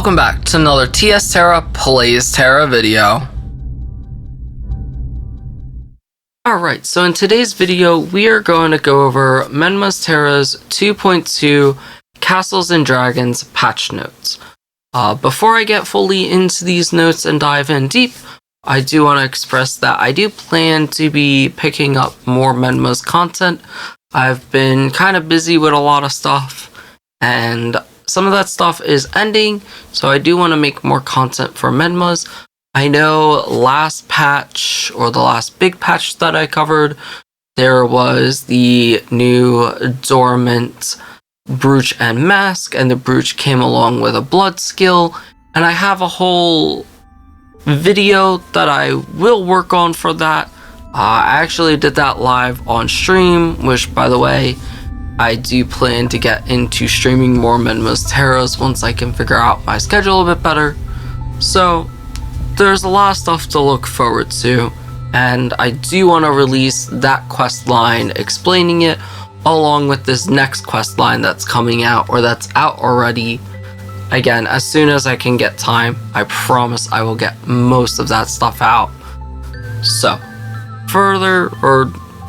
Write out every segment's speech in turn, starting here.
Welcome back to another Tera Plays Tera video. Alright, so in today's video, we are going to go over Menma's Tera's 2.2 Castles and Dragons patch notes. Before I get fully into these notes and dive in deep, I do want to express that I do plan to be picking up more Menma's content. I've been kind of busy with a lot of stuff, and some of that stuff is ending, so I do want to make more content for Menma's. I know last patch, or the last big patch that I covered, there was the new Dormant Brooch and Mask, and the Brooch came along with a blood skill, and I have a whole video that I will work on for that. I actually did that live on stream, which, by the way, I do plan to get into streaming more Menma's Teras once I can figure out my schedule a bit better. So there's a lot of stuff to look forward to, and I do want to release that quest line explaining it along with this next quest line that's coming out, or that's out already. Again, as soon as I can get time, I promise I will get most of that stuff out. So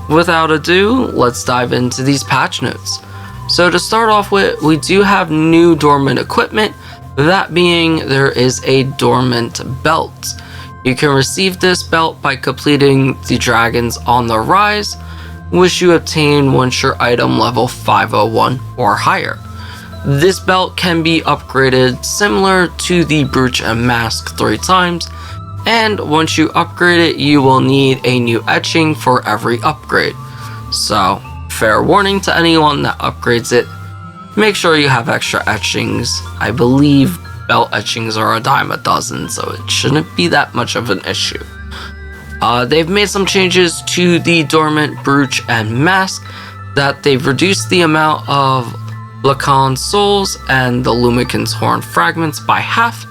without ado, let's dive into these patch notes. So to start off with, we do have new dormant equipment, that being there is a dormant belt. You can receive this belt by completing the dragons on the rise, which you obtain once your item level 501 or higher. This belt can be upgraded similar to the Brooch and Mask 3 times, and once you upgrade it, you will need a new etching for every upgrade. So, fair warning to anyone that upgrades it, make sure you have extra etchings. I believe belt etchings are a dime a dozen, so it shouldn't be that much of an issue. They've made some changes to the Dormant Brooch and Mask, that they've reduced the amount of Lacan's souls and the Lumican's horn fragments by half,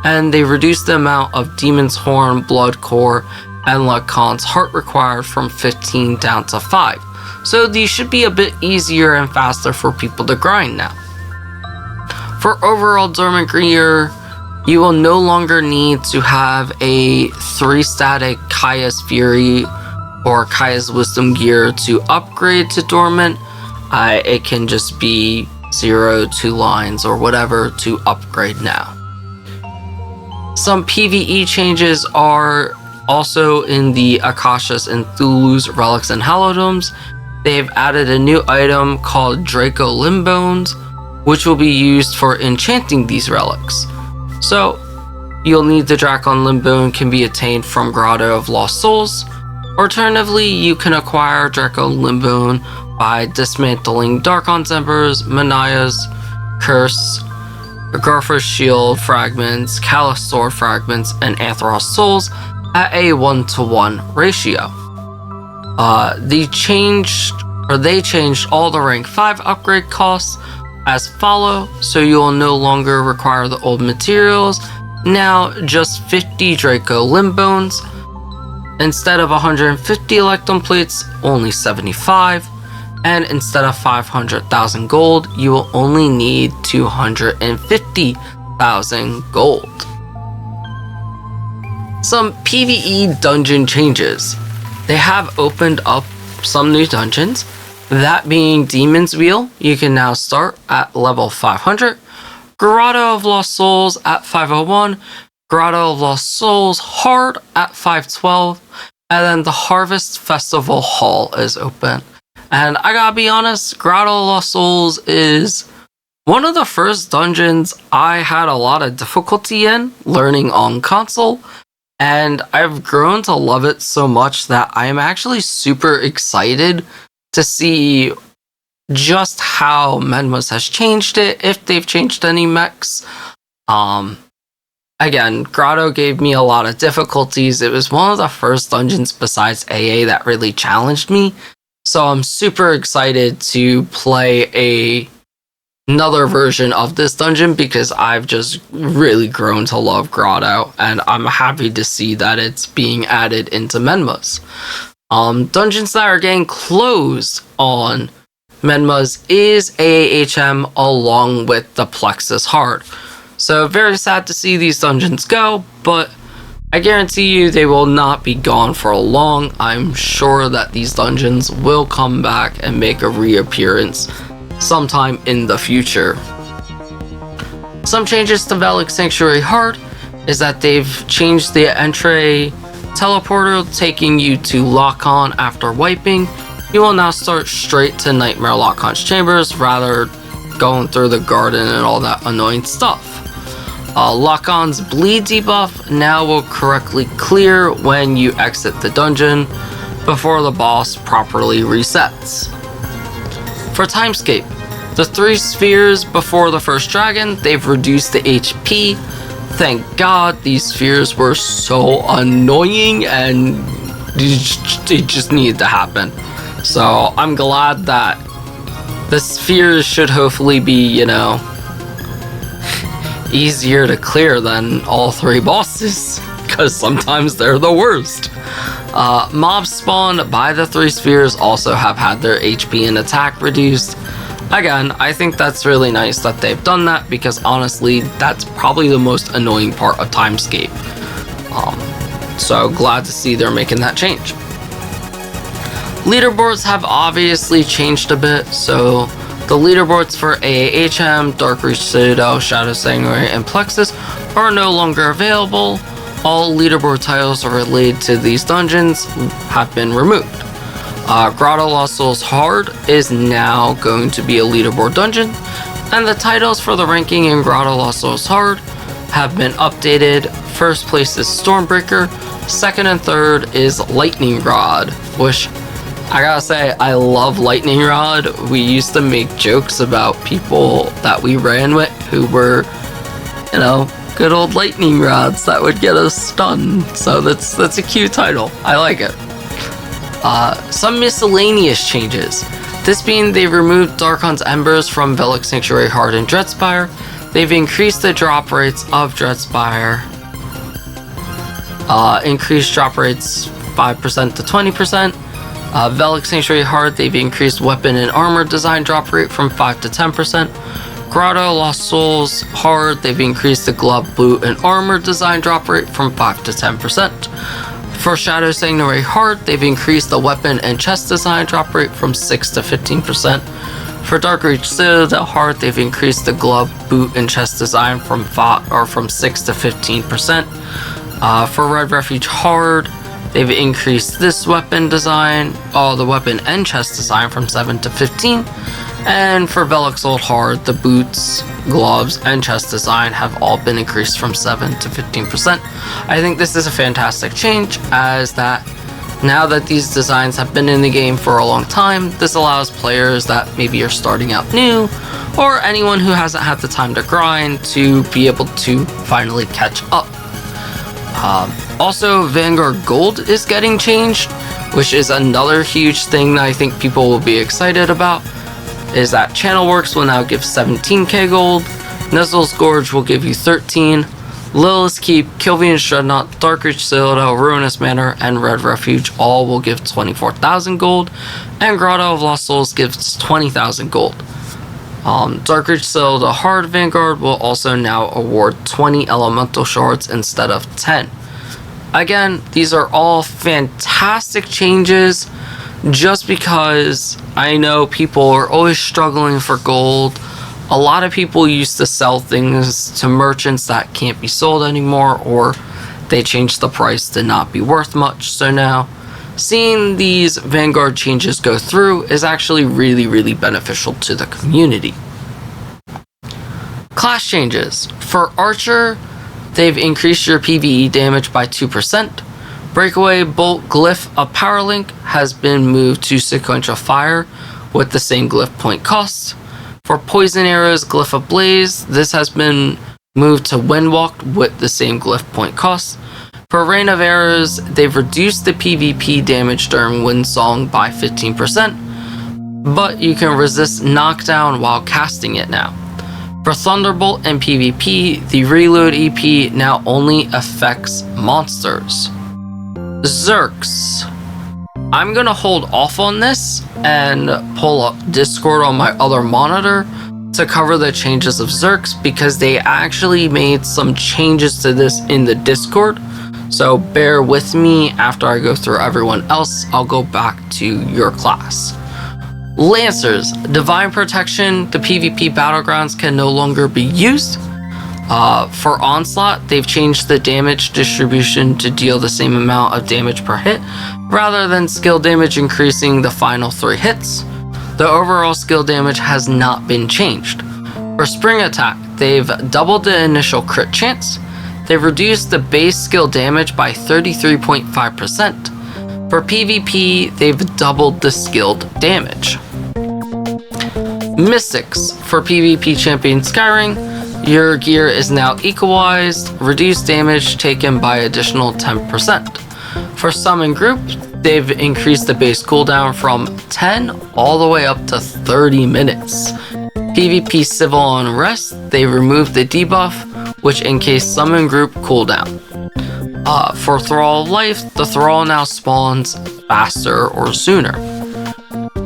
and they reduced the amount of Demon's Horn, Blood Core, and Lacan's heart required from 15 down to 5. So these should be a bit easier and faster for people to grind now. For overall Dormant Gear, you will no longer need to have a 3-static Kaya's Fury or Kaya's Wisdom gear to upgrade to Dormant. It can just be 0, 2 lines, or whatever to upgrade now. Some PvE changes are also in the Akasha's and Thulu's Relics and Hallowdomes. They've added a new item called Draco Limbones, which will be used for enchanting these relics. So, you'll need the Dracon Limbone can be attained from Grotto of Lost Souls. Alternatively, you can acquire Draco Limbone by dismantling Darkon's Embers, Manaya's Curse, Garfar's Shield fragments, Callous Sword fragments, and Anthros Souls at a 1-to-1 ratio. They changed all the rank 5 upgrade costs as follow, so you will no longer require the old materials. Now just 50 Draco Limbones. Instead of 150 Electrum plates, only 75. And instead of 500,000 gold, you will only need 250,000 gold. Some PvE dungeon changes. They have opened up some new dungeons, that being Demon's Wheel, you can now start at level 500, Grotto of Lost Souls at 501, Grotto of Lost Souls Hard at 512, and then the Harvest Festival Hall is open. And I gotta be honest, Grotto of Lost Souls is one of the first dungeons I had a lot of difficulty in learning on console, and I've grown to love it so much that I am actually super excited to see just how Menma's has changed it, if they've changed any mechs. Again, Grotto gave me a lot of difficulties. It was one of the first dungeons besides AA that really challenged me. So I'm super excited to play another version of this dungeon because I've just really grown to love Grotto, and I'm happy to see that it's being added into Menma's. Dungeons that are getting closed on Menma's is AAHM along with the Plexus Hard. So very sad to see these dungeons go, but I guarantee you they will not be gone for long. I'm sure that these dungeons will come back and make a reappearance sometime in the future. Some changes to Velik Sanctuary Hard is that they've changed the entry teleporter, taking you to Lock-On after wiping. You will now start straight to Nightmare Lock-On's chambers, rather going through the garden and all that annoying stuff. Lock-On's bleed debuff now will correctly clear when you exit the dungeon before the boss properly resets. For Timescape, the 3 spheres before the first dragon, they've reduced the HP. Thank God, these spheres were so annoying and it just needed to happen. So I'm glad that the spheres should hopefully be, you know, easier to clear than all 3 bosses, because sometimes they're the worst. Mobs spawned by the 3 spheres also have had their HP and attack reduced. Again, I think that's really nice that they've done that, because honestly, that's probably the most annoying part of Timescape. So glad to see they're making that change. Leaderboards have obviously changed a bit, so the leaderboards for AAHM, Dark Reach Citadel, Shadow Sanctuary, and Plexus are no longer available. All leaderboard titles related to these dungeons have been removed. Grotto Lost Souls Hard is now going to be a leaderboard dungeon, and the titles for the ranking in Grotto Lost Souls Hard have been updated. First place is Stormbreaker, second and third is Lightning Rod, which I gotta say, I love Lightning Rod. We used to make jokes about people that we ran with who were, you know, good old lightning rods that would get us stunned. So that's a cute title. I like it. Some miscellaneous changes. This being they removed Darkon's Embers from Velik Sanctuary Hard and Dreadspire. They've increased the drop rates of Dreadspire. Increased drop rates 5% to 20%. Velik Sanctuary Hard, they've increased weapon and armor design drop rate from 5 to 10%. Grotto Lost Souls Hard, they've increased the glove, boot, and armor design drop rate from 5 to 10%. For Shadow Sanctuary Hard, they've increased the weapon and chest design drop rate from 6 to 15%. For Dark Reach Citadel Hard, they've increased the glove, boot, and chest design from 6 to 15%. For Red Refuge Hard, they've increased this weapon design, the weapon and chest design from 7 to 15. And for Velik Soul Hard, the boots, gloves, and chest design have all been increased from 7 to 15%. I think this is a fantastic change, as that now that these designs have been in the game for a long time, this allows players that maybe are starting out new, or anyone who hasn't had the time to grind, to be able to finally catch up. Also, Vanguard Gold is getting changed, which is another huge thing that I think people will be excited about, is that Channel Works will now give 17k gold, Nezzle's Gorge will give you 13, Lilith's Keep, Kilvian's Dreadnought, Dark Reach Citadel, Ruinous Manor, and Red Refuge all will give 24,000 gold, and Grotto of Lost Souls gives 20,000 gold. Dark Reach Citadel Hard Vanguard will also now award 20 elemental shards instead of 10. Again, these are all fantastic changes, just because I know people are always struggling for gold. A lot of people used to sell things to merchants that can't be sold anymore, or they changed the price to not be worth much. So now, seeing these Vanguard changes go through is actually really beneficial to the community. Class changes. For Archer, they've increased your PvE damage by 2%. Breakaway Bolt Glyph of Power Link has been moved to Sequential Fire with the same glyph point cost. For Poison Arrows Glyph of Blaze, this has been moved to Windwalk with the same glyph point cost. For Rain of Arrows, they've reduced the PvP damage during Windsong by 15%, but you can resist knockdown while casting it now. For Thunderbolt and PvP, the Reload EP now only affects monsters. Zerks. I'm gonna hold off on this and pull up Discord on my other monitor to cover the changes of Zerks because they actually made some changes to this in the Discord. So bear with me. After I go through everyone else, I'll go back to your class. Lancers, Divine Protection, the PvP battlegrounds can no longer be used. For Onslaught, they've changed the damage distribution to deal the same amount of damage per hit, rather than skill damage increasing the final 3 hits. The overall skill damage has not been changed. For Spring Attack, they've doubled the initial crit chance. They've reduced the base skill damage by 33.5%. For PvP, they've doubled the skilled damage. Mystics, for PvP Champion Skyring, your gear is now equalized, reduced damage taken by additional 10%. For Summon Group, they've increased the base cooldown from 10 all the way up to 30 minutes. PvP Civil Unrest, they removed the debuff, which encased Summon Group cooldown. For Thrall of Life, the Thrall now spawns faster or sooner.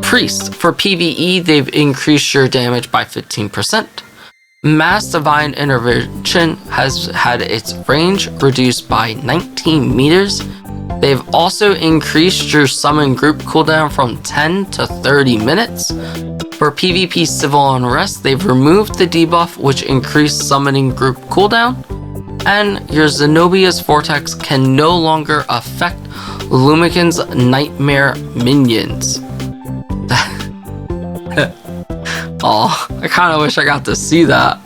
Priest, for PvE, they've increased your damage by 15%. Mass Divine Intervention has had its range reduced by 19 meters. They've also increased your Summon Group cooldown from 10 to 30 minutes. For PvP Civil Unrest, they've removed the debuff, which increased Summoning Group cooldown. And your Zenobia's Vortex can no longer affect Lumikin's Nightmare minions. Oh, I kind of wish I got to see that.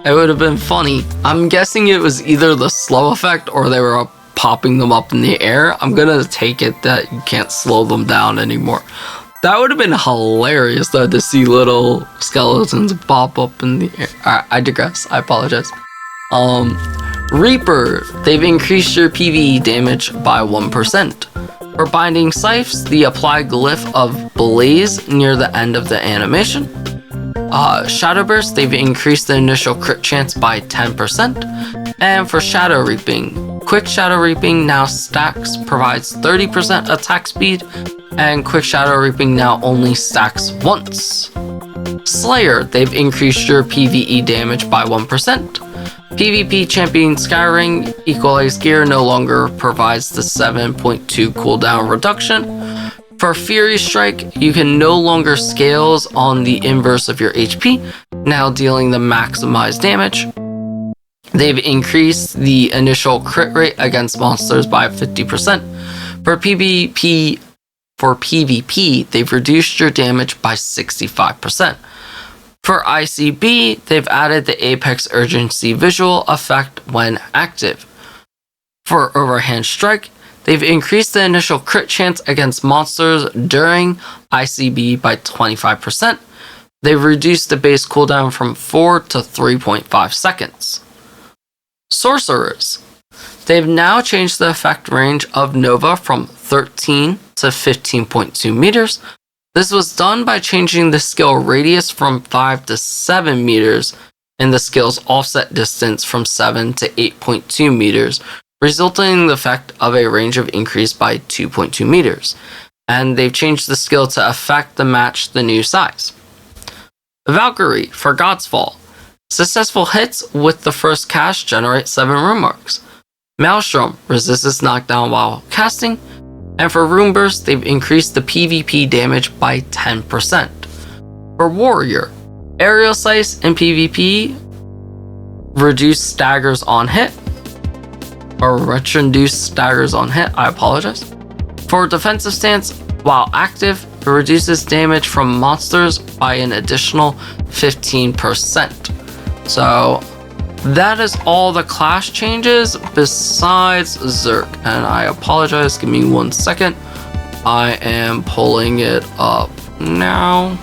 It would have been funny. I'm guessing it was either the slow effect or they were popping them up in the air. I'm gonna take it that you can't slow them down anymore. That would have been hilarious though, to see little skeletons pop up in the air. Alright, I digress. I apologize. Reaper, they've increased your PvE damage by 1%. For Binding Scythes, the apply glyph of Blaze near the end of the animation. Shadow Burst, they've increased the initial crit chance by 10%. And for Shadow Reaping, Quick Shadow Reaping now stacks, provides 30% attack speed, and Quick Shadow Reaping now only stacks once. Slayer, they've increased your PvE damage by 1%. PvP Champion Skyring Equalized Gear no longer provides the 7.2 cooldown reduction. For Fury Strike, you can no longer scales on the inverse of your HP, now dealing the maximized damage. They've increased the initial crit rate against monsters by 50%. For PvP, they've reduced your damage by 65%. For ICB, they've added the Apex Urgency visual effect when active. For Overhand Strike, they've increased the initial crit chance against monsters during ICB by 25%. They've reduced the base cooldown from 4 to 3.5 seconds. Sorcerers, they've now changed the effect range of Nova from 13 to 15.2 meters. This was done by changing the skill radius from 5 to 7 meters and the skill's offset distance from 7 to 8.2 meters, resulting in the effect of a range of increase by 2.2 meters. And they've changed the skill to effect to match the new size. Valkyrie, for God's Fall. Successful hits with the first cast generate 7 rune marks. Maelstrom, resistance knockdown while casting. And for Rune Burst, they've increased the PvP damage by 10%. For Warrior, Aerial Slice in PvP reduce staggers on hit, or retroduce staggers on hit, I apologize. For Defensive Stance, while active, it reduces damage from monsters by an additional 15%. So that is all the class changes besides Zerk. And I apologize, give me 1 second. I am pulling it up now.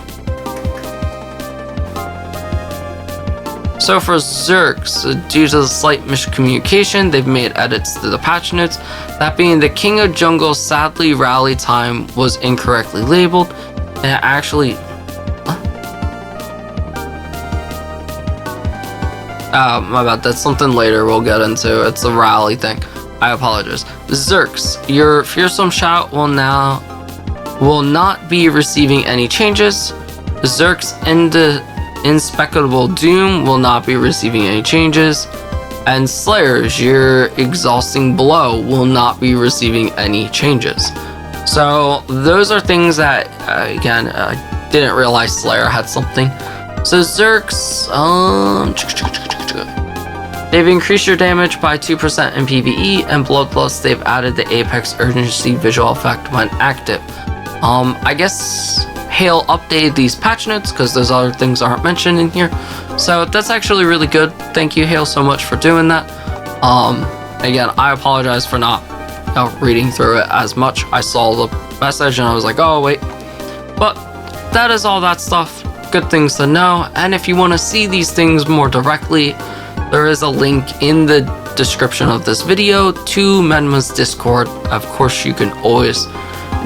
So for Zerks, due to the slight miscommunication, they've made edits to the patch notes. That being, the King of Jungle sadly rally time was incorrectly labeled. And it actually... my bad, that's something later we'll get into. It's a rally thing. I apologize. Zerks, your Fearsome Shout will not be receiving any changes. Zerks Inspectable Doom will not be receiving any changes. And Slayers, your Exhausting Blow will not be receiving any changes. So those are things that, again, I didn't realize Slayer had something. So Zerks, they've increased your damage by 2% in PvE, and Bloodlust, they've added the Apex Urgency visual effect when active. I guess Hail updated these patch notes because those other things aren't mentioned in here. So that's actually really good. Thank you, Hail, so much for doing that. Again, I apologize for not reading through it as much. I saw the message and I was like, oh wait. But that is all that stuff. Good things to know. And if you want to see these things more directly, there is a link in the description of this video to Menma's Discord. Of course, you can always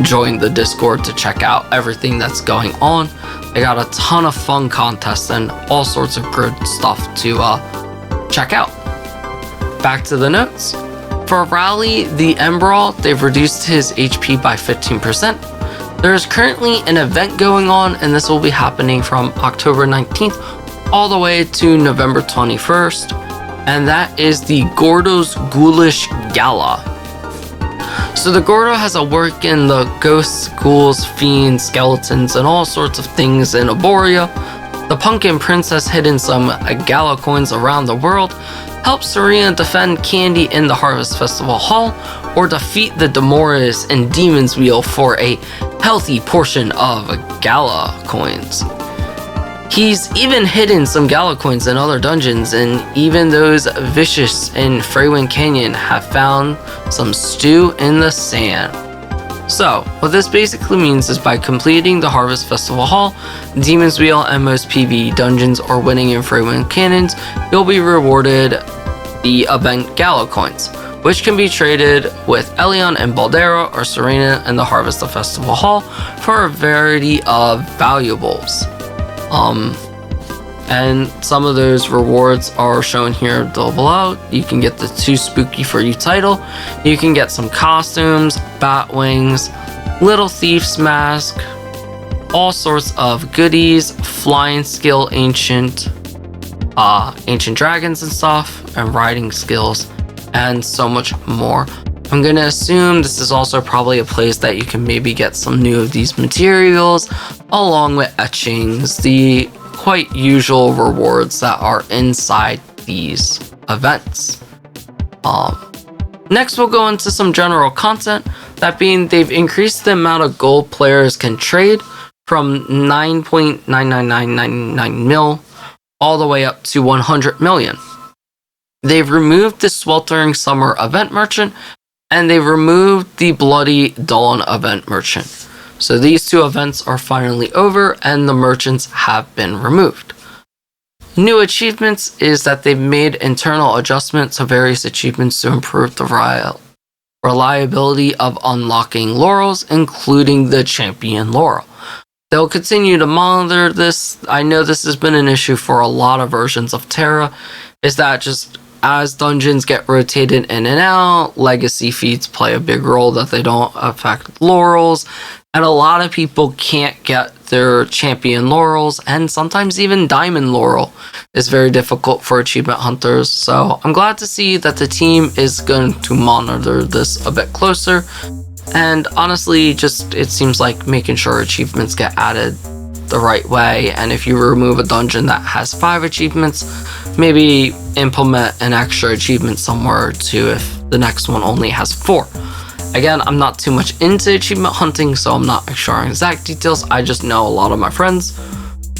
join the Discord to check out everything that's going on. They got a ton of fun contests and all sorts of good stuff to check out. Back to the notes. For Rally, the Embrawl, they've reduced his HP by 15%. There is currently an event going on, and this will be happening from October 19th all the way to November 21st, and that is the Gordo's Ghoulish Gala. So the Gordo has a work in the ghosts, ghouls, fiends, skeletons, and all sorts of things in Arborea. The Pumpkin Princess hidden some Gala coins around the world. Help Serena defend Candy in the Harvest Festival Hall, or defeat the Demoris in Demon's Wheel for a healthy portion of Gala coins. He's even hidden some Gala coins in other dungeons, and even those vicious in Freywind Canyon have found some stew in the sand. So, what this basically means is by completing the Harvest Festival Hall, Demon's Wheel, and most PvE dungeons, or winning in Freywind Canyons, you'll be rewarded the event Gala coins, which can be traded with Elion and Baldera or Serena in the Harvest of Festival Hall for a variety of valuables. And some of those rewards are shown here below. You can get the Too Spooky for You title. You can get some costumes, bat wings, Little Thief's mask, all sorts of goodies, flying skill, ancient dragons and stuff, and riding skills, and so much more. I'm gonna assume this is also probably a place that you can maybe get some new of these materials, along with etchings, the quite usual rewards that are inside these events. Next, we'll go into some general content. That being, they've increased the amount of gold players can trade from 9.99999 mil all the way up to 100 million. They've removed the Sweltering Summer event merchant, and they've removed the Bloody Dawn event merchant. So these two events are finally over, and the merchants have been removed. New achievements is that they've made internal adjustments to various achievements to improve the reliability of unlocking laurels, including the Champion Laurel. They'll continue to monitor this. I know this has been an issue for a lot of versions of Tera, is that just as dungeons get rotated in and out, legacy feats play a big role that they don't affect laurels, and a lot of people can't get their champion laurels, and sometimes even diamond laurel is very difficult for achievement hunters. So I'm glad to see that the team is going to monitor this a bit closer, and honestly, just it seems like making sure achievements get added the right way. And if you remove a dungeon that has 5 achievements, maybe implement an extra achievement somewhere too if the next one only has 4. Again, I'm not too much into achievement hunting, so I'm not sure on exact details. I just know a lot of my friends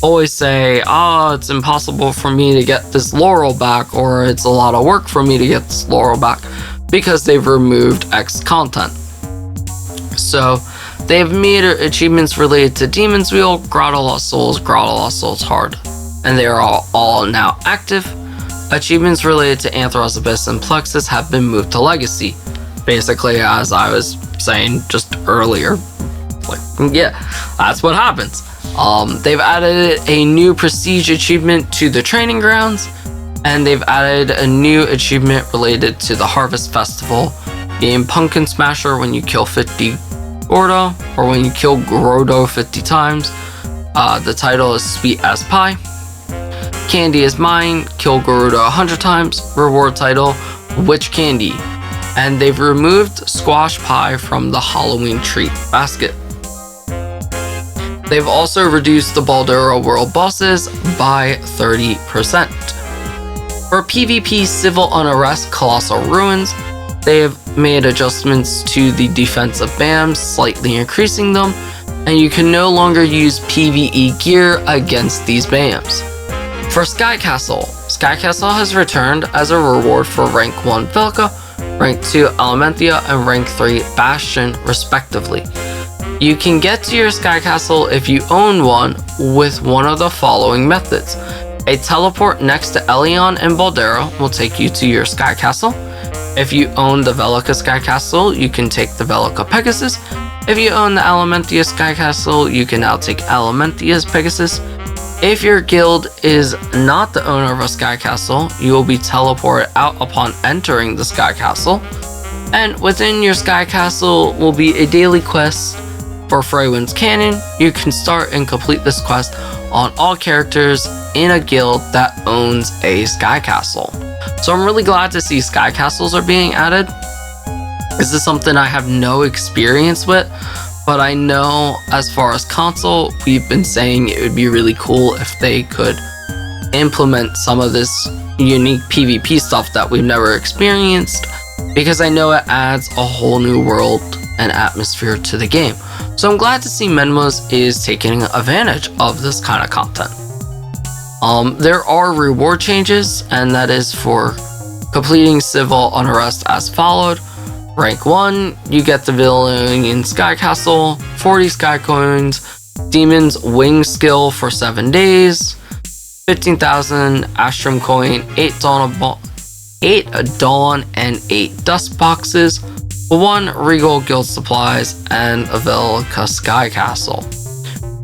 always say, it's impossible for me to get this laurel back, or it's a lot of work for me to get this laurel back, because they've removed X content. So they've made achievements related to Demon's Wheel, Grotto Lost Souls Hard, and they are all now active. Achievements related to Anthros Abyss and Plexus have been moved to Legacy. Basically, as I was saying just earlier, that's what happens. They've added a new Prestige achievement to the training grounds, and they've added a new achievement related to the Harvest Festival, being Pumpkin Smasher when you kill 50 Gordo, or when you kill Gordo 50 times. The title is Sweet as Pie. Candy is mine, kill Garuda 100 times, reward title, which candy? And they've removed squash pie from the Halloween treat basket. They've also reduced the Baldera world bosses by 30%. For PvP Civil Unrest Colossal Ruins, they have made adjustments to the defensive BAMs, slightly increasing them, and you can no longer use PvE Gear against these BAMs. For Sky Castle has returned as a reward for rank 1 Velka, rank 2 Elementia, and rank 3 Bastion respectively. You can get to your Sky Castle if you own one with one of the following methods. A teleport next to Elion and Baldera will take you to your Sky Castle. If you own the Velka Sky Castle, you can take the Velka Pegasus. If you own the Elementia Sky Castle, you can now take Elementia's Pegasus. If your guild is not the owner of a Sky Castle, you will be teleported out upon entering the Sky Castle. And within your Sky Castle will be a daily quest for Freywind's Canyon. You can start and complete this quest on all characters in a guild that owns a Sky Castle. So I'm really glad to see Sky Castles are being added. This is something I have no experience with, but I know as far as console, we've been saying it would be really cool if they could implement some of this unique PvP stuff that we've never experienced, because I know it adds a whole new world and atmosphere to the game. So I'm glad to see Menma's is taking advantage of this kind of content. There are reward changes, and that is for completing Civil Unrest as followed. Rank 1, you get the Villain Sky Castle, 40 Sky Coins, Demon's Wing Skill for 7 days, 15,000 Astrum Coin, 8 Dawn and 8 Dust Boxes, 1 Regal Guild Supplies, and a Velka Sky Castle.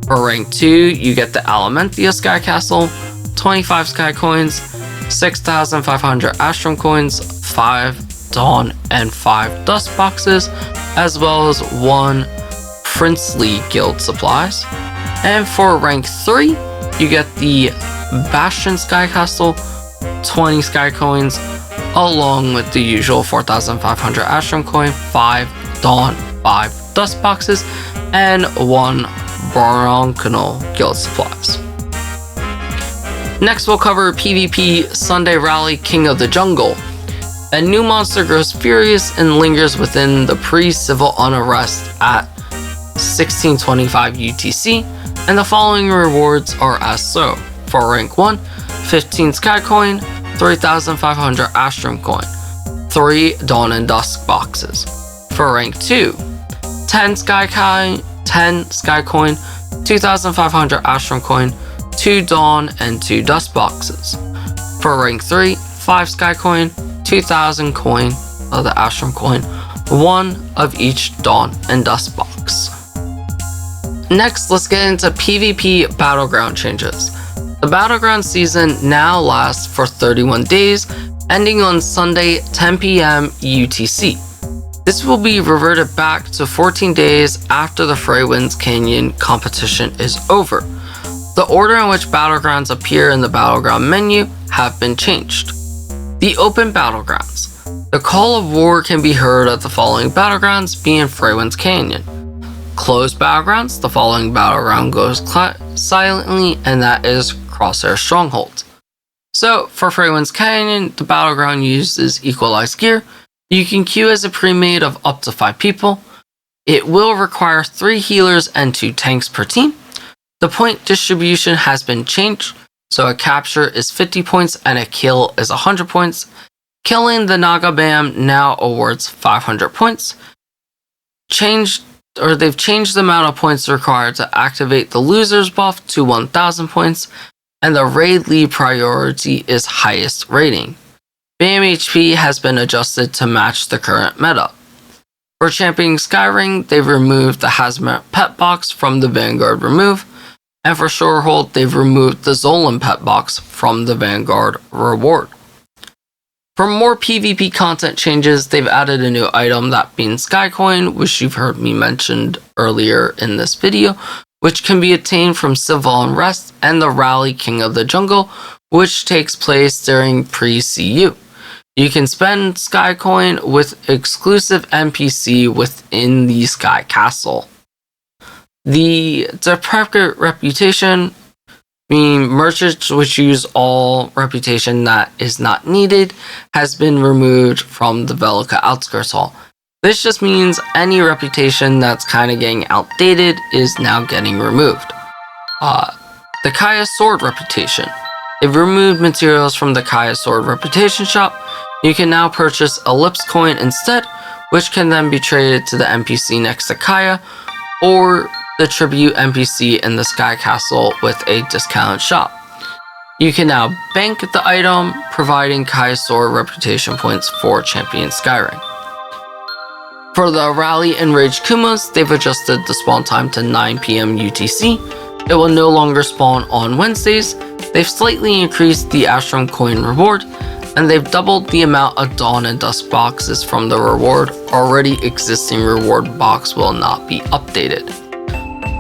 For rank 2, you get the Elementia Sky Castle, 25 Sky Coins, 6,500 Astrum Coins, 5 Dawn and 5 Dust Boxes, as well as 1 Princely Guild Supplies. And for rank 3, you get the Bastion Sky Castle, 20 Sky Coins, along with the usual 4,500 Astrum Coin, 5 Dawn, 5 Dust Boxes, and 1 Bronconal Guild Supplies. Next we'll cover PvP Sunday Rally King of the Jungle. A new monster grows furious and lingers within the pre-Civil Unrest at 1625 UTC, and the following rewards are as so. For rank 1, 15 Sky Coin, 3,500 Astrum Coin, 3 Dawn and Dusk Boxes. For rank 2, 10 Sky Coin, 2,500 Astrum Coin, 2 Dawn and 2 Dust Boxes. For rank 3, 5 Sky Coin, 2,000 coin of the Astrum Coin, 1 of each Dawn and Dust Box. Next, let's get into PvP Battleground changes. The Battleground season now lasts for 31 days, ending on Sunday 10 PM UTC. This will be reverted back to 14 days after the Freywind's Canyon competition is over. The order in which Battlegrounds appear in the Battleground menu have been changed. The Open Battlegrounds. The Call of War can be heard at the following Battlegrounds, being Freywind's Canyon. Closed Battlegrounds, the following Battleground goes silently, and that is Crosshair Stronghold. So, for Freywind's Canyon, the Battleground uses Equalized Gear. You can queue as a pre-made of up to 5 people. It will require 3 healers and 2 tanks per team. The point distribution has been changed, so a capture is 50 points and a kill is 100 points. Killing the Naga Bam now awards 500 points. They've changed the amount of points required to activate the loser's buff to 1,000 points, and the raid lead priority is highest rating. BAM HP has been adjusted to match the current meta. For Championing Skyring, they've removed the Hazmat Pet Box from the Vanguard remove, and for Shorehold, they've removed the Zolan Pet Box from the Vanguard reward. For more PvP content changes, they've added a new item, that being Skycoin, which you've heard me mention earlier in this video, which can be obtained from Civil Unrest and the Rally King of the Jungle, which takes place during pre-CU. You can spend Sky Coin with exclusive NPC within the Sky Castle. The deprecate reputation, meaning merchants which use all reputation that is not needed, has been removed from the Velica Outskirts Hall. This just means any reputation that's kind of getting outdated is now getting removed. The Kaya Sword reputation. If removed materials from the Kaya Sword reputation shop, you can now purchase Ellipse Coin instead, which can then be traded to the NPC next to Kaya, or the Tribute NPC in the Sky Castle with a discounted shop. You can now bank the item, providing Kaya Sword reputation points for Champion Skyring. For the Rally Enraged Kumas, they've adjusted the spawn time to 9 PM UTC. It will no longer spawn on Wednesdays. They've slightly increased the Ashram Coin reward, and they've doubled the amount of Dawn and Dusk boxes from the reward. Already existing reward box will not be updated.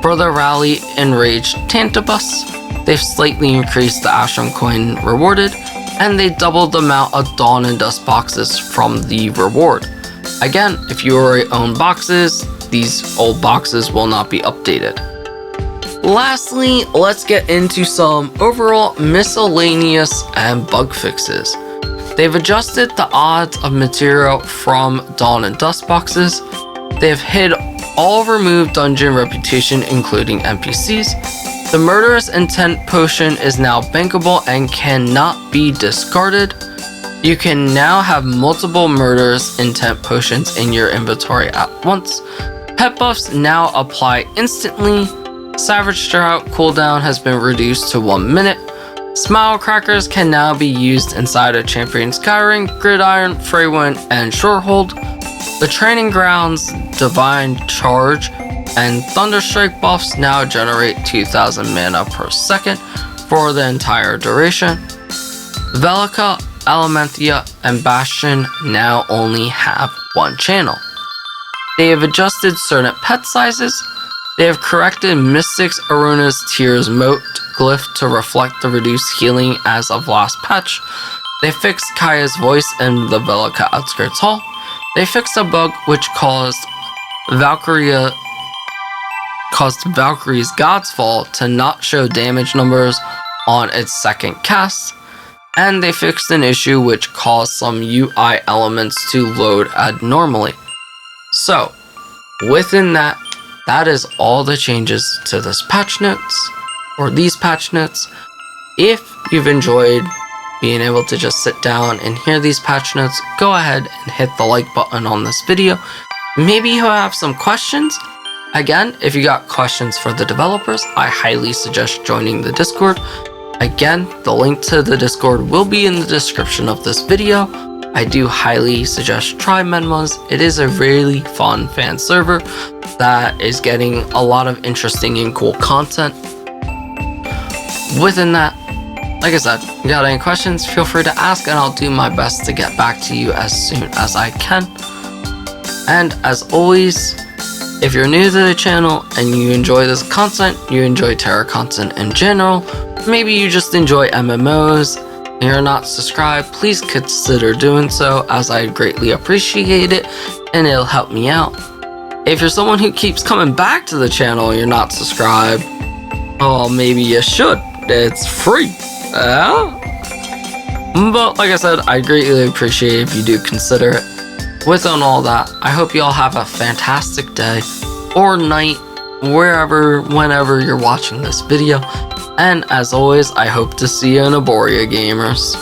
For the Rally Enraged Tantabus, they've slightly increased the Ashram Coin rewarded, and they doubled the amount of Dawn and Dusk boxes from the reward. Again, if you already own boxes, these old boxes will not be updated. Lastly, let's get into some overall miscellaneous and bug fixes. They've adjusted the odds of material from Dawn and Dusk boxes. They've hid all removed dungeon reputation, including NPCs. The Murderous Intent potion is now bankable and cannot be discarded. You can now have multiple Murderous Intent potions in your inventory at once. Pet buffs now apply instantly. Savage Drought cooldown has been reduced to 1 minute. Smile Crackers can now be used inside of Champion Skyring, Gridiron, Freywind, and Shorehold. The Training Grounds, Divine Charge, and Thunderstrike buffs now generate 2000 mana per second for the entire duration. Velica, Elementia, and Bastion now only have one channel. They have adjusted certain pet sizes. They have corrected Mystic's Aruna's Tears Moat glyph to reflect the reduced healing as of last patch. They fixed Kaya's voice in the Velica Outskirts Hall. They fixed a bug which caused Valkyrie's God's Fall to not show damage numbers on its second cast. And they fixed an issue which caused some UI elements to load abnormally. So, within that is all the changes to this patch notes, or these patch notes. If you've enjoyed being able to just sit down and hear these patch notes, go ahead and hit the like button on this video. Maybe you have some questions. Again, if you got questions for the developers, I highly suggest joining the Discord. Again, the link to the Discord will be in the description of this video. I do highly suggest try Menma's. It is a really fun fan server that is getting a lot of interesting and cool content. Within that, like I said, if you got any questions, feel free to ask and I'll do my best to get back to you as soon as I can. And as always, if you're new to the channel and you enjoy this content, you enjoy Tera content in general, maybe you just enjoy MMOs, and you're not subscribed, please consider doing so, as I greatly appreciate it and it'll help me out. If you're someone who keeps coming back to the channel and you're not subscribed, well, maybe you should. It's free. But like I said, I greatly appreciate it if you do consider it. Within all that, I hope you all have a fantastic day or night, whenever you're watching this video. And as always, I hope to see you in Aboria, gamers.